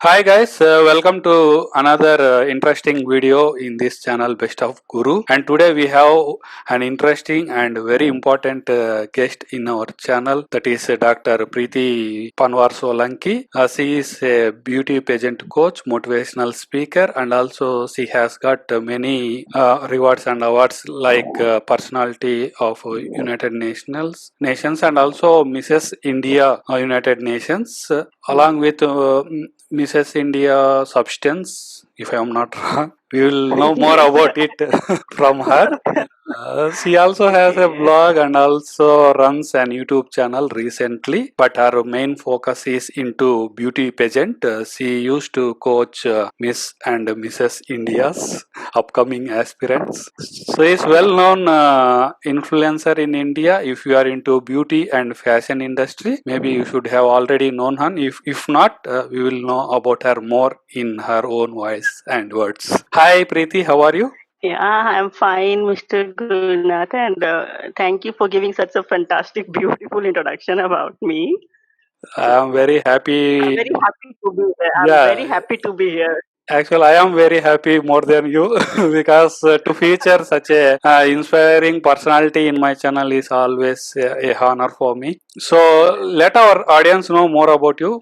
Hi guys, welcome to another interesting video in this channel Best of Guru. And today we have an interesting and very important guest in our channel, that is Dr. Preeti Panwar Solanki. She is a beauty pageant coach, motivational speaker, and also she has got many rewards and awards like Personality of Nations and also Mrs. India United Nations, along with Mrs. India Substance, if I am not wrong. We will know more about it from her. She also has a blog and also runs an YouTube channel recently, but her main focus is into beauty pageant. She used to coach Miss and Mrs. India's upcoming aspirants. So is well-known influencer in India. If you are into beauty and fashion industry, maybe you should have already known her. If not, we will know about her more in her own voice and words. Hi Preeti, how are you? Yeah, I'm fine, Mr. Gurunath, and thank you for giving such a fantastic, beautiful introduction about me. I am very happy. I'm very happy to be here. I'm very Yeah, happy to be here. actually, I am very happy more than you because to feature such a inspiring personality in my channel is always a honor for me. So let our audience know more about you.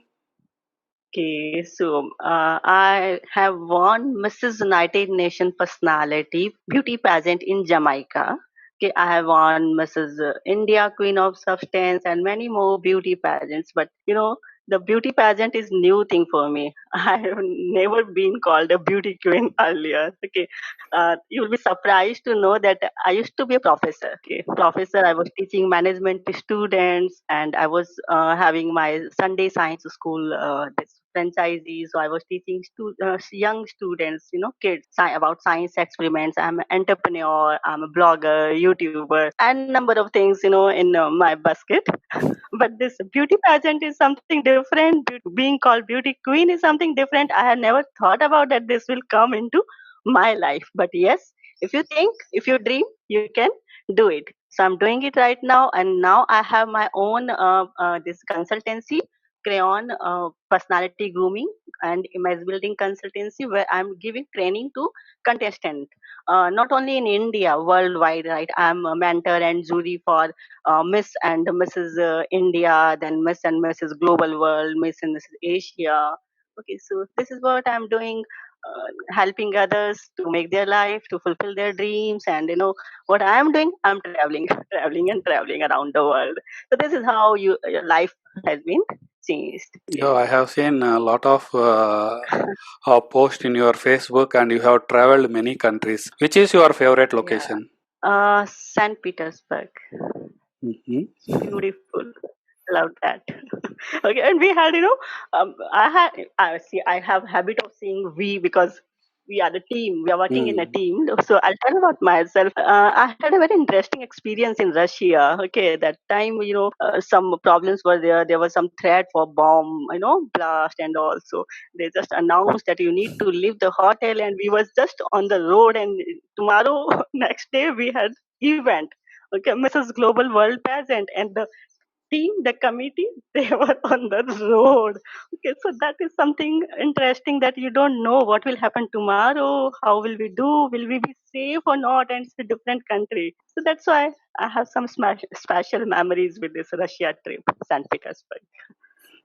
Okay, so I have won Mrs. United Nations Personality Beauty Pageant in Jamaica. Okay, I have won Mrs. India Queen of Substance and many more beauty pageants. But the beauty pageant is new thing for me. I have never been called a beauty queen earlier. Okay, you'll be surprised to know that I used to be a professor. Okay, professor. I was teaching management to students, and I was having my Sunday science school. This franchisee, so I was teaching young students, kids, about science experiments. I'm an entrepreneur, I'm a blogger, YouTuber, and number of things, in my basket. But this beauty pageant is something different. Being called beauty queen is something different. I had never thought about that this will come into my life. But yes, if you think, if you dream, you can do it. So I'm doing it right now, and now I have my own this consultancy, Crayon Personality Grooming and Image Building Consultancy, where I'm giving training to contestants, not only in India, worldwide. Right, I'm a mentor and jury for Miss and Mrs. India, then Miss and Mrs. Global World, Miss and Mrs. Asia. Okay, so this is what I'm doing, helping others to make their life, to fulfill their dreams. And what I'm doing, I'm traveling, traveling and traveling around the world. So this is how your life has been changed. Yeah, I have seen a lot of posts in your Facebook, and you have traveled many countries. Which is your favorite Yeah. location? St. Petersburg. Mhm. Beautiful. Love that. Okay, and we had, I see, I have habit of saying we because we are the team. We are working in a Mm. team. So I'll tell about myself. I had a very interesting experience in Russia. Okay, that time, some problems were there. There was some threat for bomb, blast, and also they just announced that you need to leave the hotel, and we was just on the road. And tomorrow, next day, we had event. Okay, Mrs. Global World Pageant, and the team, the committee, they were on the road. Okay, so that is something interesting that you don't know what will happen tomorrow, how will we do, will we be safe or not, and it's a different country. So that's why I have some special memories with this Russia trip, St. Petersburg.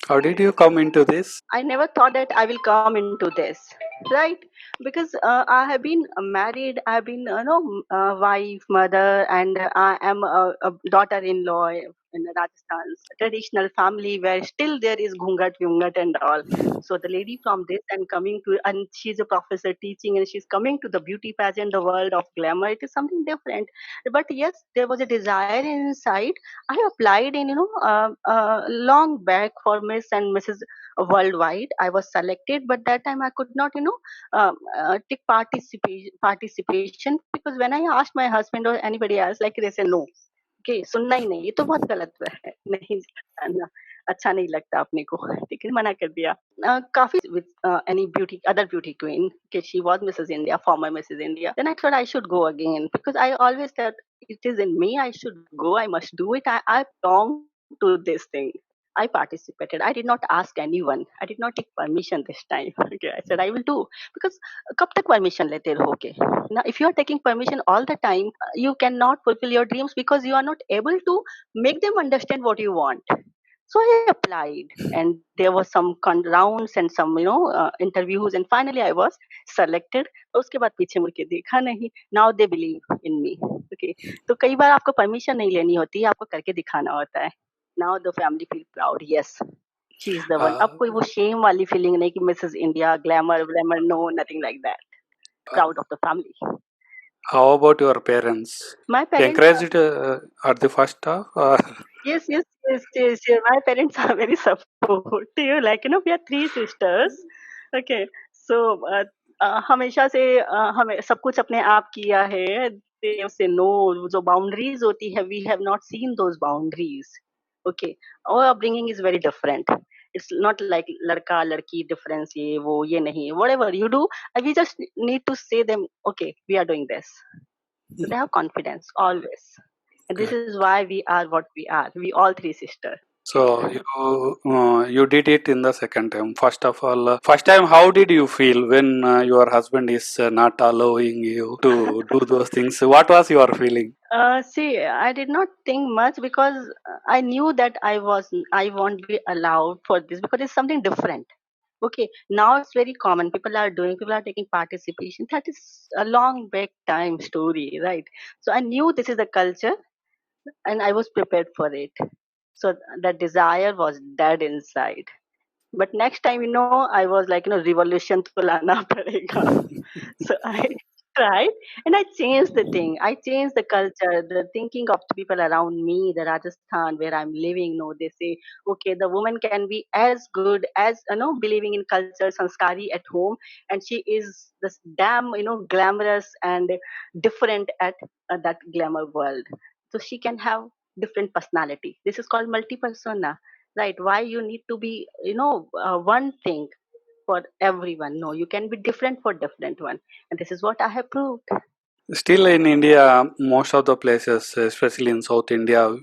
How did you come into this? I never thought that I will come into this, right? Because I have been married, I've been, wife, mother, and I am a daughter-in-law in Rajasthan's traditional family where still there is ghungat, vyungat, and all. So the lady from this and she's a professor teaching, and she's coming to the beauty pageant, the world of glamour. It is something different. But yes, there was a desire inside. I applied in, long back for Miss and Mrs. Worldwide. I was selected, but that time I could not, take participation because when I asked my husband or anybody else, like they say no. Okay, सुनना ही नहीं, ये तो बहुत गलत है, नहीं ना, अच्छा नहीं लगता अपने को, ठीक है, मना कर दिया. काफी with any other beauty queen. Okay, she was Mrs. India, former Mrs. India. Then I thought I should go again because I always thought it is in me. I should go. I must do it. I belong to this thing. I participated. I did not ask anyone. I did not take permission this time. Okay, I said I will do because कब तक permission लेते रहोगे? Now, if you are taking permission all the time, you cannot fulfill your dreams because you are not able to make them understand what you want. So I applied, and there was some rounds and some interviews, and finally I was selected. और उसके बाद पीछे मुड़ के देखा नहीं. Now they believe in me. Okay, तो कई बार आपको परमिशन नहीं लेनी होती है, आपको करके दिखाना होता है. Now the family feel proud. Yes, she is the one. अब कोई वो shame वाली feeling नहीं कि Mrs. India, glamour, glamour, no, nothing like that. Proud of the family. How about your parents? My parents Encouraged at the first half? Yes. My parents are very supportive. Like we are three sisters. Okay, so हमेशा से हमें सब कुछ अपने आप किया है. They say no, जो boundaries होती है, we have not seen those boundaries. Okay, our upbringing is very different. It's not like लड़का लड़की difference ये नहीं. Whatever you do, we just need to say them. Okay, we are doing this. So they have confidence always. And this is why we are what we are. We all three sisters. So you did it in the second time. First of all, first time, how did you feel when your husband is not allowing you to do those things? What was your feeling? See, I did not think much because I knew that I won't be allowed for this because it's something different. Okay, now it's very common. People are taking participation. That is a long back time story, right? So I knew this is the culture, and I was prepared for it. So that desire was dead inside. But next time, I was like, revolution to lana padega. So I tried and I changed the thing. I changed the culture, the thinking of the people around me, the Rajasthan where I'm living. No, they say, okay, the woman can be as good as, believing in culture, sanskari at home. And she is this damn, glamorous and different at that glamour world. So she can have different personality. This is called multi-persona, right? Why you need to be, one thing for everyone? No, you can be different for different one, and this is what I have proved. Still in India, most of the places, especially in South India,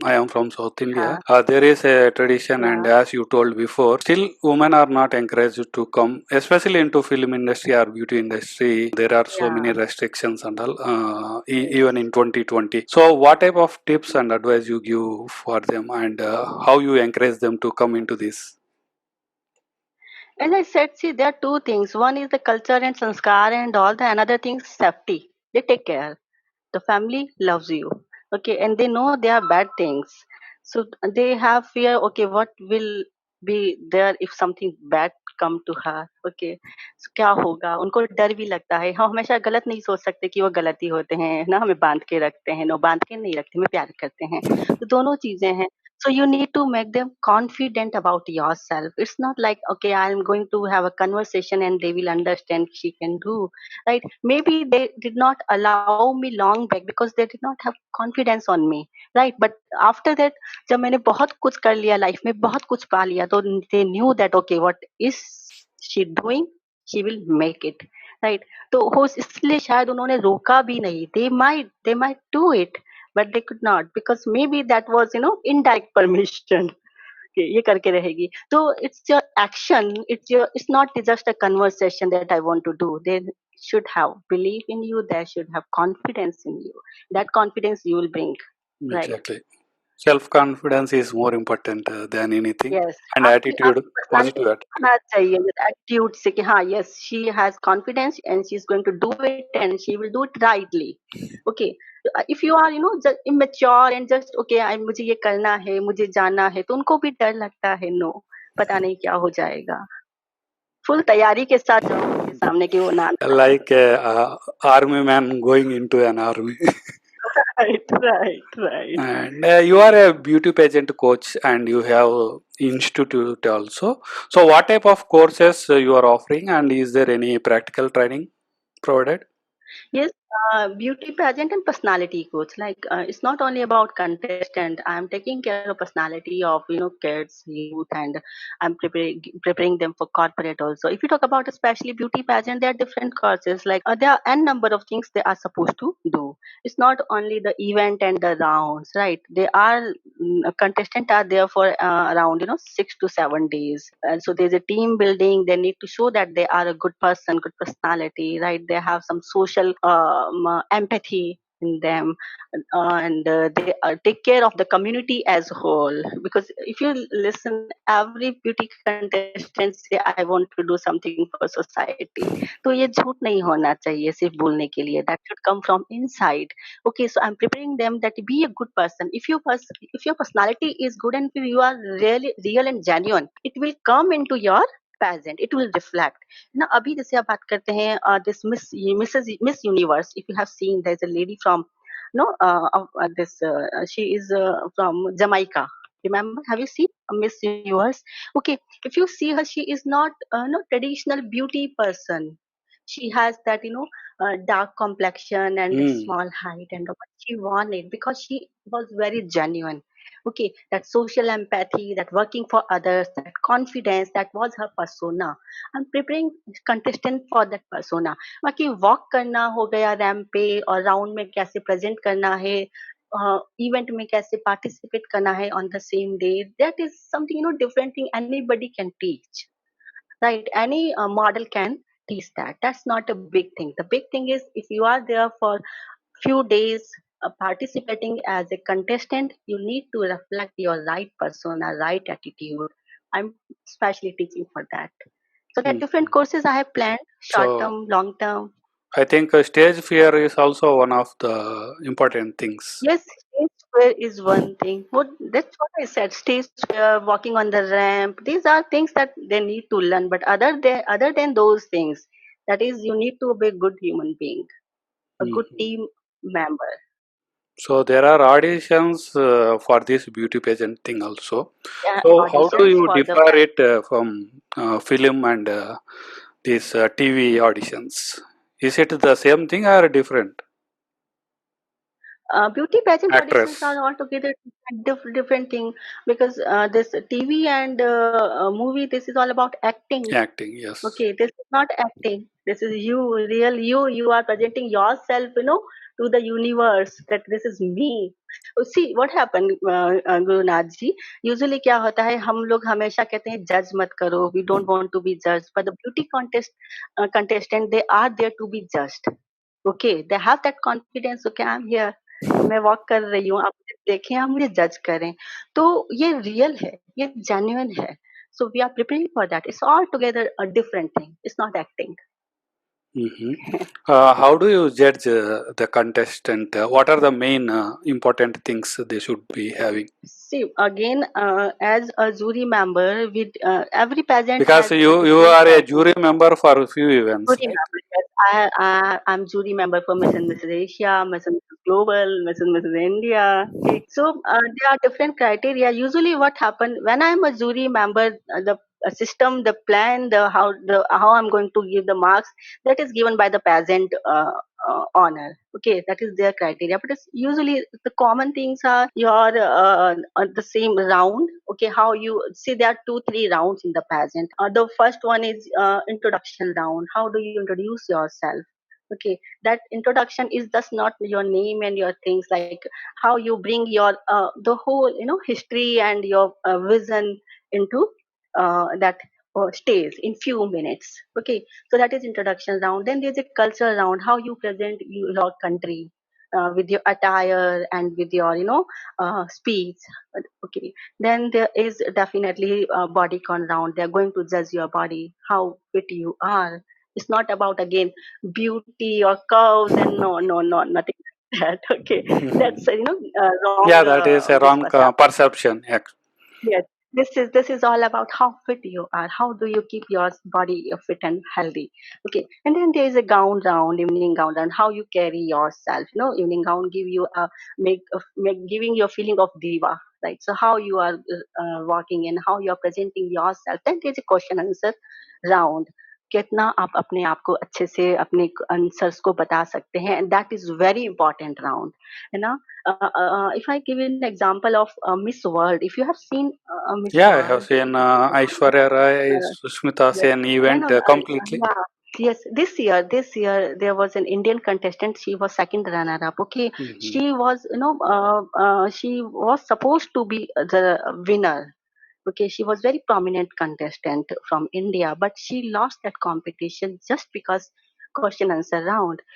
I am from South India, there is a tradition, and as you told before, still women are not encouraged to come, especially into film industry or beauty industry. There are so many restrictions and all, even in 2020. So what type of tips and advice you give for them, and how you encourage them to come into this? As I said, see, there are two things. One is the culture and sanskar and all. The another thing is safety. They take care. The family loves you. Okay, and they know there are bad things. So they have fear. Okay, what will be there if something bad come to her? Okay, so क्या होगा? उनको डर भी लगता है. हम हमेशा गलत नहीं सोच सकते कि वो गलती होते हैं ना, हमें बांध के रखते हैं. नो, बांध के नहीं रखते, हमें प्यार करते हैं. तो दोनों चीजें हैं. So you need to make them confident about yourself. It's not like, okay, I'm going to have a conversation and they will understand she can do, right? Maybe they did not allow me long back because they did not have confidence on me, right? But after that, जब मैंने बहुत कुछ कर लिया life में, बहुत कुछ पा लिया, तो they knew that okay, what is she doing? She will make it, right? तो हो इसलिए शायद उन्होंने रोका भी नहीं. They might do it, but they could not because maybe that was indirect permission. कि ये करके रहेगी. तो it's your action, it's not just a conversation that I want to do. They should have belief in you, they should have confidence in you. That confidence you will bring, right? Exactly. Self-confidence is more important than anything. Yes. And attitude, positive attitude. आना चाहिए attitude से कि हाँ, yes, she has confidence and she's going to do it and she will do it rightly. Okay. If you are just immature and just okay, मुझे ये करना है, मुझे जाना है, तो उनको भी डर लगता है. नो, पता नहीं क्या हो जाएगा. फुल तैयारी के साथ जाओ उनके सामने कि वो ना. Like army man going into an army. Right. And you are a beauty pageant coach and you have institute also. So what type of courses you are offering, and is there any practical training provided? Yes, Beauty pageant and personality coach. Like it's not only about contestant. I'm taking care of personality of kids, youth, and I'm preparing them for corporate also. If you talk about especially beauty pageant, there are different courses. Like there are n number of things they are supposed to do. It's not only the event and the rounds, right? They are contestant are there for around 6 to 7 days, and so there's a team building. They need to show that they are a good person, good personality, right? They have some social empathy in them, and they take care of the community as a whole. Because if you listen, every beauty contestant say I want to do something for society. तो ये झूठ नहीं होना चाहिए सिर्फ बोलने के लिए. That should come from inside. Okay, so I'm preparing them that be a good person. If your personality is good and if you are really real and genuine, it will come into your pageant. It will reflect. Now, अभी जैसे आप बात करते हैं this Miss Universe. If you have seen, there's a lady from this she is from Jamaica. Remember, have you seen Miss Universe? Okay, if you see her, she is not no traditional beauty person. She has that dark complexion and Hmm. small height, and what she wanted because she was very genuine. Okay, that social empathy, that working for others, that confidence, that was her persona. I'm preparing contestant for that persona. बाकी walk करना हो गया ramp पे और round में कैसे present करना है, इवेंट में कैसे पार्टिसिपेट करना है on the same day. That is something different thing anybody can teach, right? Any model can teach that. That's not a big thing. The big thing is if you are there for few days participating as a contestant, you need to reflect your right persona, right attitude. I'm especially teaching for that. So there are Hmm. different courses I have planned, short So term, long term. I think stage fear is also one of the important things. Yes, stage square is one thing. That's what I said. Stage square, walking on the ramp. These are things that they need to learn. But other than those things, that is, you need to be a good human being, a good Mhm. team member. So there are auditions for this beauty pageant thing also. Yeah, So how do auditions you for the differ it from film and these TV auditions? Is it the same thing or different? beauty pageant auditions are Actress altogether different thing, because this TV and movie, this is all about acting. acting, yes. Okay, this is not acting. This is you, real you. You are presenting yourself, to the universe that this is me. See what happened, Gurunath ji. Usually क्या होता है, हम लोग हमेशा कहते हैं जज मत करो. We don't want to be judged. But the beauty contestant, they are there to be judged. Okay, they have that confidence. Okay, I'm here. मैं वॉक कर रही हूँ, आप मुझे देखें, आप मुझे जज करें. तो ये रियल है, ये जेन्युइन है. So we are preparing for that. It's altogether a different thing. It's not acting. Hmm. How do you judge the contestant? What are the main important things they should be having? See, again, as a jury member, we every pageant Because has a you different are a jury member for a few events, jury right? member. Yes, I'm jury member for Miss and Mrs. Asia, Miss and Mrs. Global, Miss and Mrs. India. Okay, so there are different criteria. Usually, what happen when I'm a jury member, the system, the plan, the how I'm going to give the marks, that is given by the pageant honor. Okay, that is their criteria. But it's usually the common things are your the same round. Okay, how you see there are 2-3 rounds in the pageant. The first one is introduction round. How do you introduce yourself? Okay, that introduction is just not your name and your things, like how you bring your the whole history and your vision into that stays in few minutes. Okay, so that is introduction round. Then there's a cultural round, how you present your country with your attire and with your speech. Okay, then there is definitely a body con round. They're going to judge your body, how fit you are. It's not about again beauty or curves, and no, nothing like that. Okay, that's wrong. Yeah, that is a This wrong perception. perception. Yes, this is all about how fit you are. How do you keep your body fit and healthy? Okay, and then there is a gown round, evening gown round. How you carry yourself? Evening gown give you a make giving you a feeling of diva, right? So how you are walking and how you are presenting yourself. Then there's a question answer round. कितना आप अपने आप को अच्छे से अपने answers को बता सकते हैं, and that is very important round, है ना. If I give you an example of Miss World, if you have seen Miss Yeah, I have World, seen Aishwarya Rai, uh, Sushmita yes, Sen no, event no, completely. yeah, yes. This year there was an Indian contestant. She was second runner-up. Okay, Mhm. she was, she was supposed to be the winner. Okay, she was very prominent contestant from India, but she lost that competition just because question answer round.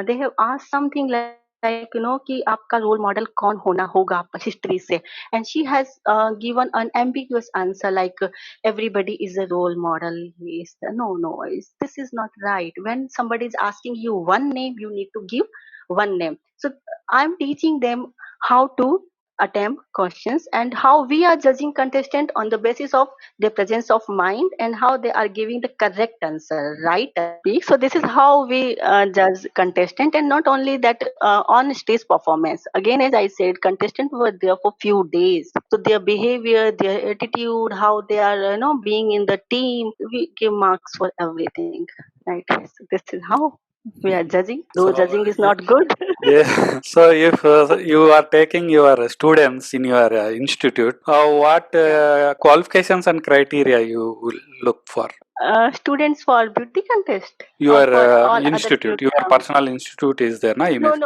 They have asked something like कि आपका role model कौन होना होगा history से, and she has given an ambiguous answer like everybody is a role model. No, this is not right. When somebody is asking you one name, you need to give one name. So I'm teaching them how to attempt questions and how we are judging contestant on the basis of their presence of mind and how they are giving the correct answer, right? So this is how we judge contestant, and not only that, on stage performance. Again, as I said, contestants were there for few days, so their behavior, their attitude, how they are, being in the team, we give marks for everything, right? So this is how we are judging. Though So judging is not good. yeah, so if you are taking your students in your institute, what Yeah. qualifications and criteria you will look for? Students for beauty contest or Your for all other institute, your programs. personal institute is there, na? No, Image.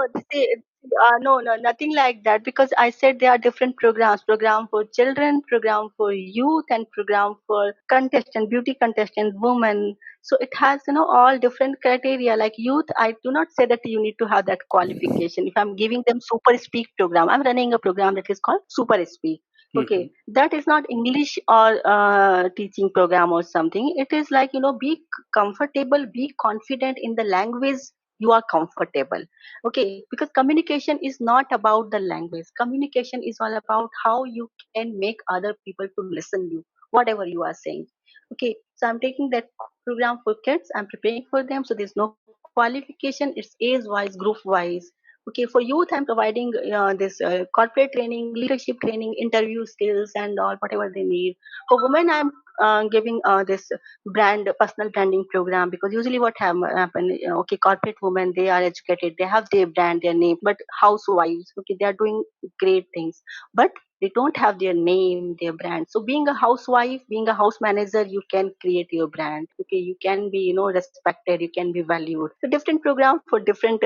no, no, nothing like that. Because I said there are different programs: program for children, program for youth, and program for contestant, beauty contestant, women. So it has, all different criteria. Like youth, I do not say that you need to have that qualification. If I'm giving them Super Speak program, I'm running a program that is called Super Speak. Mhm. Okay, that is not English or teaching program or something. It is like, be comfortable, be confident in the language you are comfortable. Okay, because communication is not about the language. Communication is all about how you can make other people to listen you whatever you are saying. Okay, so I'm taking that program for kids, I'm preparing for them, so there's no qualification, it's age wise, group wise. Okay, for youth I'm providing this corporate training, leadership training, interview skills and all whatever they need. For women I'm giving this personal branding program, because usually what happen, okay, corporate women, they are educated, they have their brand, their name, but housewives, okay, they are doing great things, but they don't have their name, their brand. So being a housewife, being a house manager, you can create your brand. Okay, you can be, respected, you can be valued. So different program for different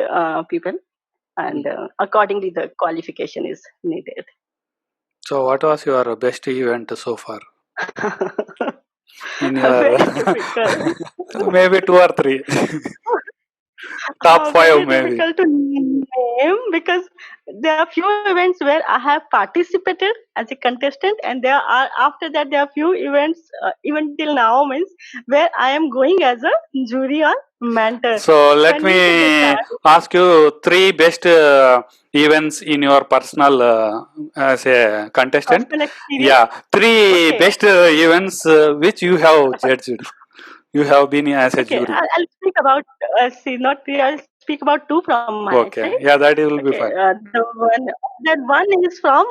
people, and accordingly the qualification is needed. So what was your best event so far in your Very difficult. maybe two or three, top five Very maybe. difficult to name, because there are few events where I have participated as a contestant, and there are after that there are few events, even till now means, where I am going as a jury or mentor. So let When we say me decide ask you three best events in your personal as a contestant. personal experience, Yeah, three okay, best events which you have judged. You have been as a okay, jury. I'll speak about see not three, I'll speak about two from my Okay, side. yeah, that will be Okay, fine. that one is from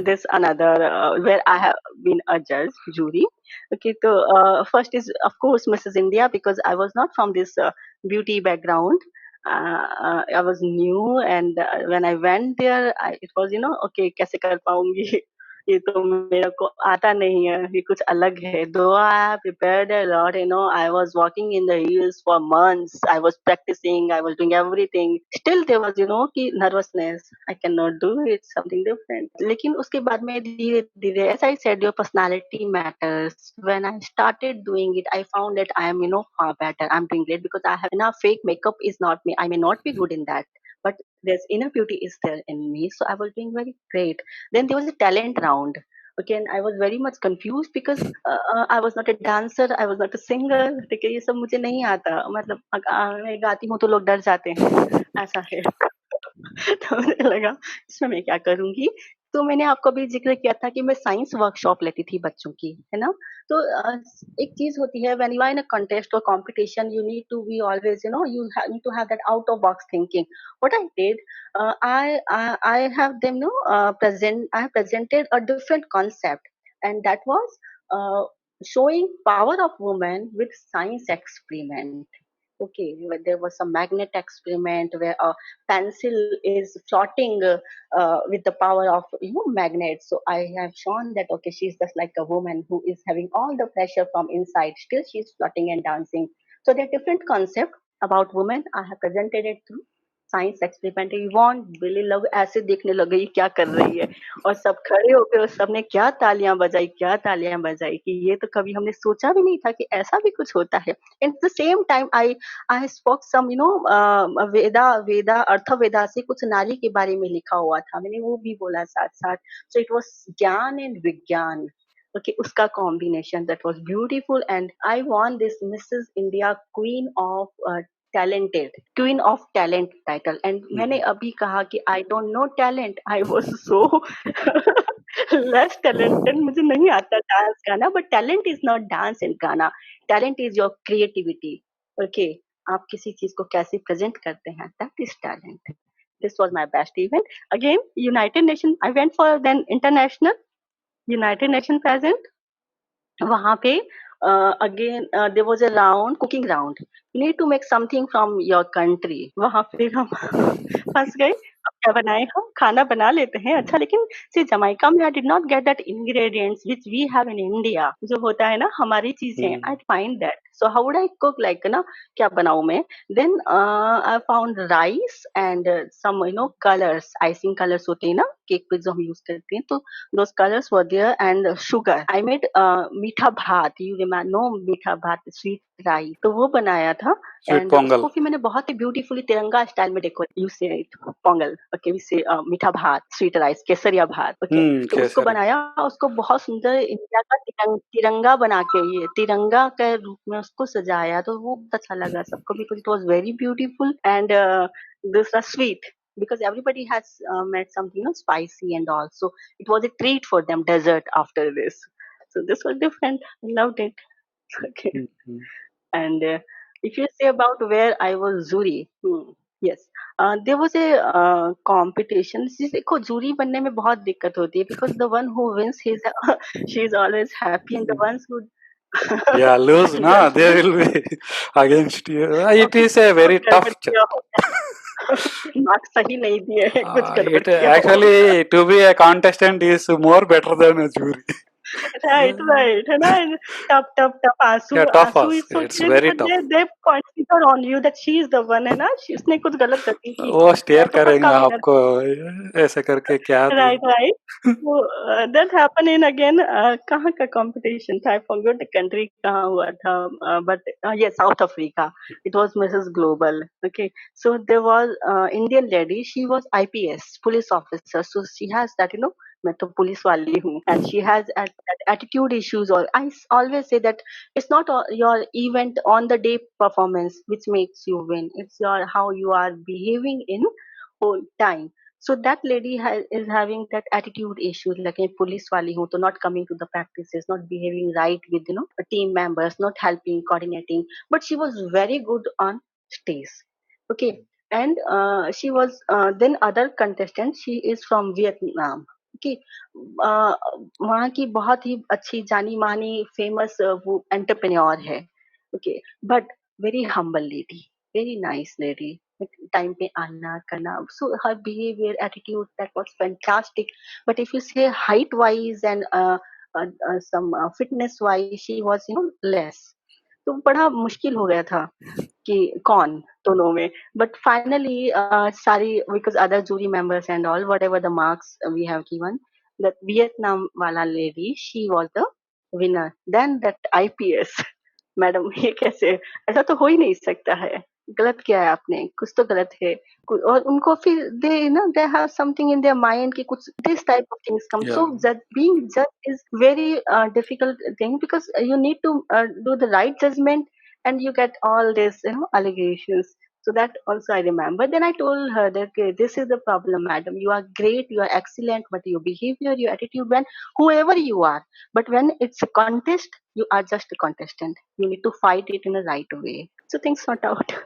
this another where I have been a judge jury. Okay, so first is of course Mrs. India, because I was not from this beauty background. I was new, and when I went there, it was, okay, कैसे कर पाऊंगी ये तो मेरे को आता नहीं है, ये कुछ अलग है. Though I have prepared a lot, I was walking in the hills for months. I was practicing, I was doing everything. Still there was, कि nervousness. I cannot do it, something different. लेकिन उसके बाद में धीरे धीरे, as I said, your personality matters. When I started doing it, I found that I am, far better. I'm doing great because I have enough. Fake makeup is not me. I may not be good in that, but there's inner beauty is there in me. So I was doing very great. Then there was a talent round. Okay, and I was very much confused because I was not a dancer, I was not a singer. ठीक है, ये सब मुझे नहीं आता. मतलब मैं गाती हूँ तो लोग डर जाते हैं, ऐसा है. तो मुझे लगा इसमें मैं क्या करूँगी? तो मैंने आपको अभी ज़िक्र किया था कि मैं साइंस वर्कशॉप लेती थी बच्चों की, है ना? तो एक चीज़ होती है, when you are in a contest और competition, you need to be always, need to have that out of box thinking. What I did, I have them, I have presented a different concept, and that was showing power of women with science experiment. Okay, there was a magnet experiment where a pencil is floating with the power of magnet. So I have shown that okay, she's just like a woman who is having all the pressure from inside, still she's floating and dancing. So there are different concepts about women. I have presented it through science experiment इवॉन बिली लोग ऐसे देखने लगे ये क्या कर रही है और सब खड़े हो गए और सबने क्या तालियां बजाई कि ये तो कभी हमने सोचा भी नहीं था कि ऐसा भी कुछ होता है at the same time I spoke some Veda Atharvaveda से कुछ नारी के बारे में लिखा हुआ था मैंने वो भी बोला साथ साथ सो इट वाज ज्ञान एंड विज्ञान okay uska combination that was beautiful and I won this Mrs. India talented queen of talent title and मैंने अभी कहा कि I don't know talent I was so less talented मुझे नहीं आता dance गाना but talent is not dance and गाना talent is your creativity okay आप किसी चीज को कैसे प्रेजेंट करते हैं that is talent this was my best event again United Nations I went for then international United Nation present वहां पे again there was a round cooking round you need to make something from your country वहां फिर हम फंस गए अब क्या बनाए हम खाना बना लेते हैं अच्छा लेकिन से जमाइका में I did not get that ingredients which we have in India जो होता है ना हमारी चीजें I find that so how would I cook like ना क्या बनाऊं मैं then I found rice and some colours icing colours होते हैं ना केक पे जो हम यूज करते हैं तो those colors were there and sugar I made मीठा भात you remember no मीठा भात sweet rice तो वो बनाया था Sweet and pongal. उसको फिर मैंने बहुत ही ब्यूटीफुली तिरंगा स्टाइल में डेकोरेट यू से पोंगल ओके वी से मीठा भात स्वीट राइस केसरिया भात ओके तो उसको केसरी. बनाया उसको बहुत सुंदर इंडिया का तिरंगा बना के ये तिरंगा के रूप में उसको सजाया तो वो बहुत अच्छा लगा सबको because it was very beautiful and दूसरा sweet because everybody has made something spicy and all so it was a treat for them dessert after this so this was different I loved it okay and if you say about where I was jury yes there was a competition देखो jury बनने में बहुत दिक्कत होती है because the one who wins she is always happy and the ones who Yeah, lose, no, they will be against you. It is a very tough marks सही नहीं दिए हैं कुछ गड़बड़ it किया हो actually to be a contestant is more better than a jury. right है ना टप आंसू Yeah, tough आंसू us. इस It's सोचते very but tough. they consider on you that she is the one है ना उसने कुछ गलत गलती की वो स्टेयर तो करेंगे पक्का विनर आपको ऐसे करके क्या दे. right so that happened in again कहाँ का competition था I forgot the country कहाँ हुआ था but yes South Africa it was Mrs. Global okay so there was Indian lady she was IPS police officer so she has that मैं तो police वाली हूँ and she has attitude issues or always say that it's not your event on the day performance which makes you win it's your how you are behaving in whole time so that lady is having that attitude issues like a police wali hu, to not coming to the practices, not behaving right with team members, not helping, coordinating. But she was very good on stage. Okay, and she was then other contestant. She is from Vietnam. Okay, वहाँ की बहुत ही अच्छी जानी मानी famous वो entrepreneur है. Okay, but very humble lady, very nice lady. Time pe aana karna so her behavior attitude that was fantastic but if you say height wise and some fitness wise she was less तो बड़ा मुश्किल हो गया था कि कौन दोनों में but finally sorry because other jury members and all whatever the marks we have given that Vietnam वाला lady she was the winner then that IPS madam ये कैसे ऐसा तो हो ही नहीं सकता है गलत किया है आपने कुछ तो गलत है और उनको फिर they have something in their mind कि कुछ this type of things come सो जज बीइंग जज is very difficult thing because you need to do the right judgement and you get all this allegations so that also I remember then I told her that okay, this is the problem madam you are great you are excellent but your behavior your attitude when whoever you are but when it's a contest you are just a contestant you need to fight it in a right way so things sort out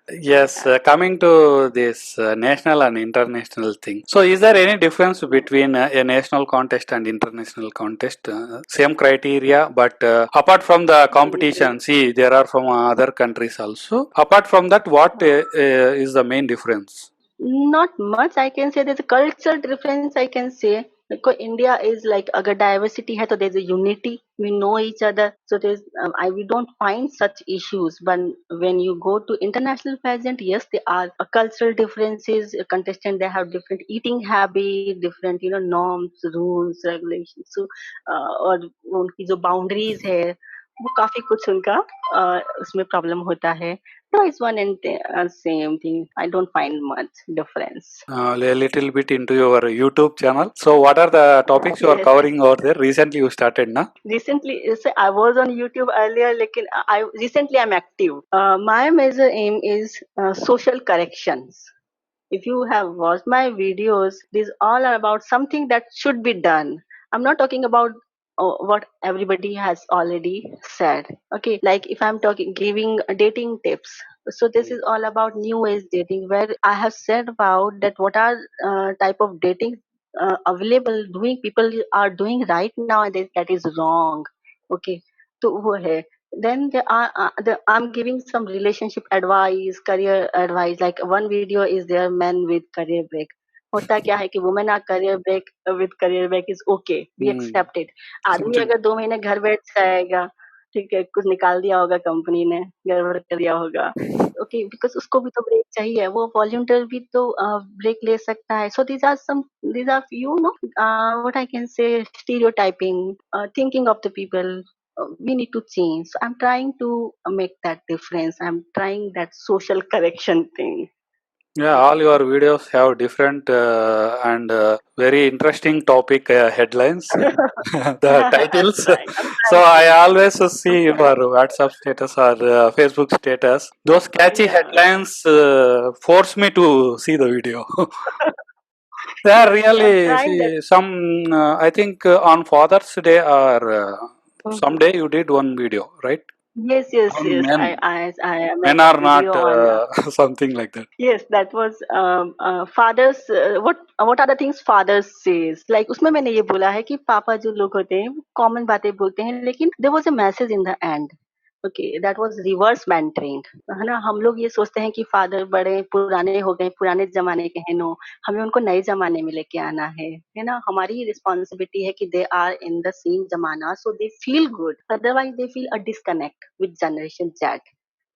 Yes, coming to this national and international thing. So, is there any difference between a national contest and international contest? Same criteria, but apart from the competition, see, there are from other countries also. Apart from that, what is the main difference? Not much I can say. There's a cultural difference I can say. Because India is like agar diversity hai, so there's a unity. We know each other. So there's we don't find such issues. But when you go to international pageant, yes, there are cultural differences. A contestant they have different eating habit, different norms, rules, regulations. So और उनकी जो boundaries है वो काफी कुछ उनका उसमें problem होता है. No, it's one and same thing. I don't find much difference. A little bit into your YouTube channel. So, what are the topics you are Yes. covering over there? Recently, you started, na? Recently, so I was on YouTube earlier, like I recently I'm active. My major aim is social corrections. If you have watched my videos, these all are about something that should be done. I'm not talking about what everybody has already said. Okay, like if I'm talking giving dating tips. So this is all about new age dating, where I have said about that what are type of dating available doing people are doing right now, and that is wrong. Okay, तो वो है. Then there are I'm giving some relationship advice, career advice. Like one video is there, men with career break. होता क्या है कि women a career break with career break is okay, we accept it. आदमी Something. अगर 2 महीने घर बैठ जाएगा, ठीक है, कुछ निकाल दिया होगा कंपनी ने, गड़बड़ कर दिया होगा, ओके, बिकॉज उसको भी तो ब्रेक चाहिए, वो वॉलंटियर भी तो ब्रेक ले सकता है. सो these are what I can say, stereotyping, thinking of the people. We need to change. So I'm trying to make that difference. I'm trying that social correction thing. Yeah, all your videos have different and very interesting topic headlines, the I'm titles. trying. I'm So trying I to. always see your WhatsApp status or Facebook status. Those catchy Yeah. headlines force me to see the video. They are So I'm really trying that. see some. I think on Father's Day or Mhm. someday you did one video, right? Yes, yes, On yes. men. I Men make a are not video on. something like that. Yes, that was fathers. What are the things fathers says? Like उसमें मैंने ये बोला है कि पापा जो लोग होते हैं कॉमन बातें बोलते हैं, लेकिन there was a message in the end. Okay, that was reverse mentoring. है ना, हम लोग ये सोचते हैं कि फादर बड़े पुराने हो गए, पुराने जमाने के हैं. नो, हमें उनको नए जमाने में लेके आना है ना. हमारी रिस्पॉन्सिबिलिटी है कि they are in the same जमाना, so they feel good. Otherwise they feel a disconnect with generation Z.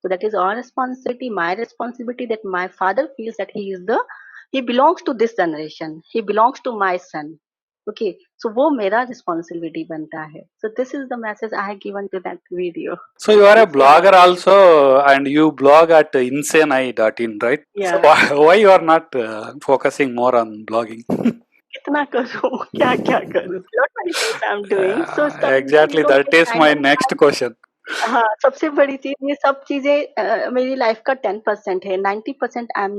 So that is our responsibility, my responsibility, that my father feels that he belongs to this generation. He belongs to my son. Okay, so वो मेरा responsibility बनता है. So this is the message I have given to that video. So you are a उसके blogger बाद में also, and you blog at insanei.in, right? So yeah, why you are not focusing more on blogging? कितना करूँ, क्या क्या करूँ? Lot many things I'm doing. So sometimes you Exactly, don't that get is time my and next question. हाँ, सबसे बड़ी चीज़ ये सब चीज़ें मेरी लाइफ का 10% है, 90% I am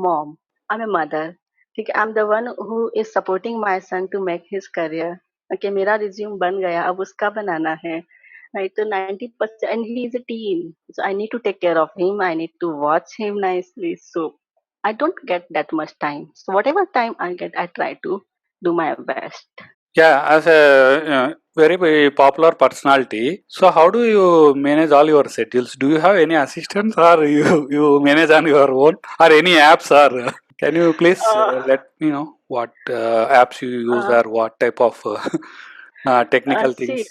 mom, I am a mother, ठीक है? I am the one who is supporting my son to make his career. Okay, मेरा रिज्यूम बन गया, अब उसका बनाना है, राइट? तो 90% and he is a teen, so I need to take care of him, I need to watch him nicely, so I don't get that much time. So whatever time I get, I try to do my best. Yeah, as a very popular personality, so how do you manage all your schedules? Do you have any assistants, or you manage on your own, or any apps? Or can you please Uh, let me know what apps you use uh, or what type of technical See, things?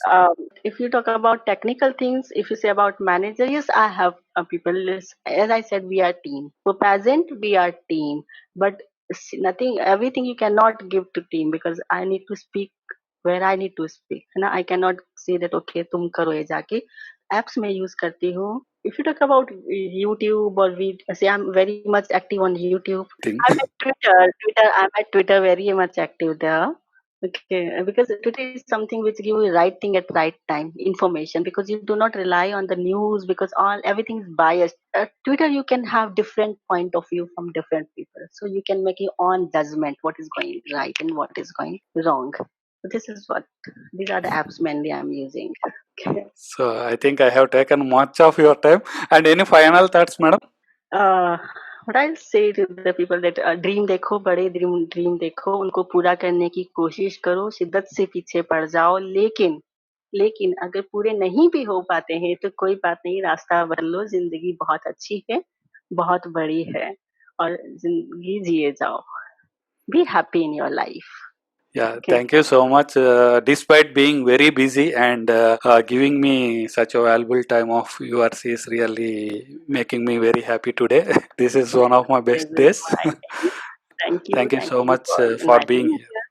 if you talk about technical things, if you say about manager, yes, I have people. As I said, we are team. For present, we are team. But nothing, everything you cannot give to team, because I need to speak where I need to speak. ना, I cannot say that okay, तुम करो ये जाके. Apps मैं use करती हूँ. If you talk about YouTube or we say I'm very much active on YouTube. Thing. I'm at Twitter. I'm at Twitter very much active there. Okay, because Twitter is something which give you right thing at right time information, because you do not rely on the news, because all everything is biased. Twitter you can have different point of view from different people, so you can make your own judgment what is going right and what is going wrong. So this is what these are the apps mainly I'm using. Okay. So I think I have taken much of your time. And any final thoughts, madam? what I'll say to the people that dream देखो, बड़े dream देखो, उनको पूरा करने की कोशिश करो, शिद्दत से पीछे पड़ जाओ, लेकिन लेकिन अगर पूरे नहीं भी हो पाते हैं तो कोई बात नहीं, रास्ता बदल लो, जिंदगी बहुत अच्छी है, बहुत बड़ी है और जिंदगी जिए जाओ. Be happy in your life. Yeah, Okay. thank you so much. Despite being very busy and giving me such a valuable time of yours is really making me very happy today. This is one of my This best is days. my thank you. Thank you Thank so you much for for inviting being me here. here.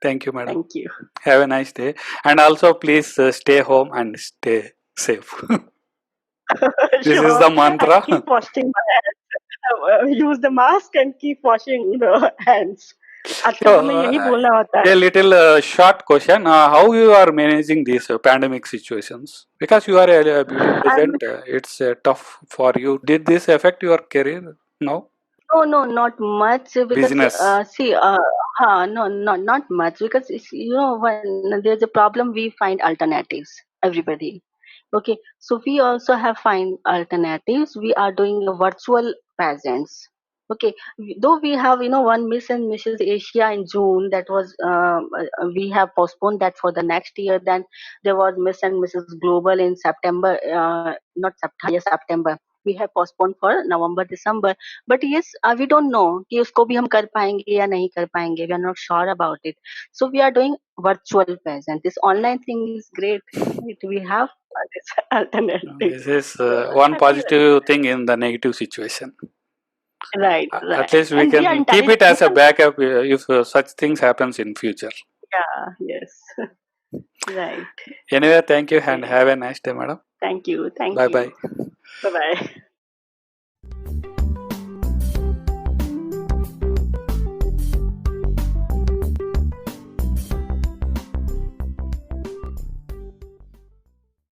Thank you, madam. Thank you. Have a nice day. And also, please stay home and stay safe. This is Sure. the And mantra. keep washing my hands. Use the mask and keep washing the hands. So, आजकल हमें यही बोलना होता है. a little short question. How you are managing these pandemic situations? Because you are a beauty I'm pageant, it's tough for you. Did this affect your career now? no, not much because Business. see, no, not much because when there's a problem, we find alternatives. Everybody, okay. So we also have find alternatives. We are doing a virtual presence. Okay, though we have one Miss and Mrs. Asia in June, that was we have postponed that for the next year. Then there was Miss and Mrs. Global in September, not September, yes, September. We have postponed for November, December. But yes, we don't know कि उसको भी हम कर पाएंगे या नहीं कर पाएंगे. We are not sure about it. So we are doing virtual present. This online thing is great. Right? We have this alternative. This is So one happy with it. positive thing in the negative situation. Right, At right. least we And we are can keep it as a intelligent. backup if such things happens in future. Yeah, yes. Right. Anyway, thank you and Okay. have a nice day, madam. Thank you. Thank Bye you. bye. Bye bye.